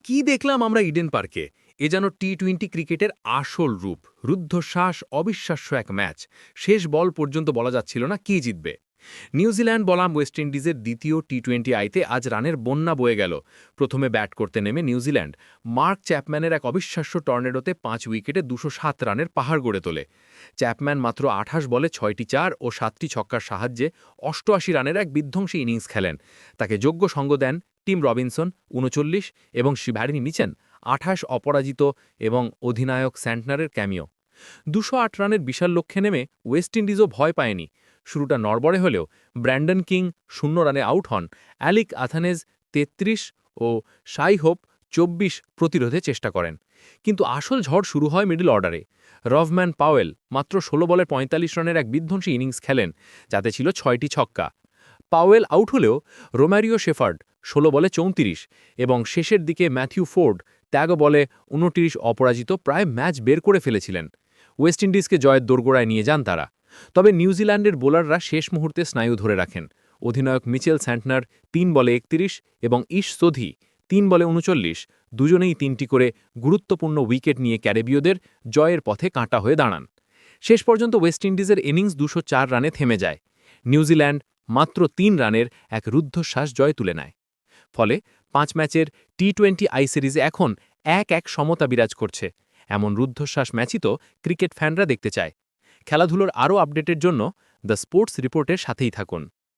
কি দেখলাম আমরা ইডেন পার্কে? এ যেন টি-20 ক্রিকেটের আসল রূপ। রুদ্ধশ্বাস, অবিশ্বাস্য এক ম্যাচ। শেষ বল পর্যন্ত বলা যাচ্ছিল না কে জিতবে। নিউজিল্যান্ড বনাম ওয়েস্ট ইন্ডিজের দ্বিতীয় টি-20 আইতে আজ রানের বন্যা বয়ে গেল। প্রথমে ব্যাট করতে নেমে নিউজিল্যান্ড মার্ক চ্যাপম্যানের এক অবিশ্বাস্য টর্নেডোতে ৫ উইকেটে ২০৭ রানের পাহাড় গড়ে তোলে। চ্যাপম্যান মাত্র ২৮ বলে ৬টি ৪ ও ৭টি ছক্কার সাহায্যে ৮৮ রানের এক বিধ্বংসী ইনিংস খেলেন। তাকে যোগ্য সঙ্গ দেন টিম রবিনসন ৩৯ এবং শিভারিনি মিচেন ২৮ অপরাজিত এবং অধিনায়ক স্যান্টনারের ক্যামিও। ২০৮ রানের বিশাল লক্ষ্যে নেমে ওয়েস্ট ইন্ডিজও ভয় পায়নি। শুরুটা নড়বড়ে হলেও ব্র্যান্ডন কিং ০ রানে আউট হন। অ্যালিক আথানেজ ৩৩ ও শাই হোপ ২৪ প্রতিরোধে চেষ্টা করেন। কিন্তু আসল ঝড় শুরু হয় মিডল অর্ডারে। রভম্যান পাওয়েল মাত্র ১৬ বলে ৪৫ রানের এক বিধ্বংসী ইনিংস খেলেন, যাতে ছিল ৬টি ছক্কা। পাওয়েল আউট হলেও রোম্যারিও শেফার্ড ১৬ বলে ৩৪ এবং শেষের দিকে ম্যাথিউ ফোর্ড ১৩ বলে ২৯ অপরাজিত প্রায় ম্যাচ বের করে ফেলেছিলেন। ওয়েস্ট ইন্ডিজকে জয়ের দোরগোড়ায় নিয়ে যান তারা। তবে নিউজিল্যান্ডের বোলাররা শেষ মুহূর্তে স্নায়ু ধরে রাখেন। অধিনায়ক মিচেল স্যান্টনার ৩ বলে ৩১ এবং ইশ সোধি ৩ বলে ৩৯, দুজনেই ৩টি করে গুরুত্বপূর্ণ উইকেট নিয়ে ক্যারিবীয়দের জয়ের পথে কাঁটা হয়ে দাঁড়ান। শেষ পর্যন্ত ওয়েস্ট ইন্ডিজের ইনিংস ২০৪ রানে থেমে যায়। নিউজিল্যান্ড মাত্র ৩ রানের এক রুদ্ধশ্বাস জয় তুলে নেয়। ফলে ৫ ম্যাচের টি-20 আই সিরিজে এখন ১-১ সমতা বিরাজ করছে। এমন রুদ্ধশ্বাস ম্যাচই তো ক্রিকেট ফ্যানরা দেখতে চায়। খেলাধুলোর আরও আপডেটের জন্য দ্য স্পোর্টস রিপোর্টের সাথেই থাকুন।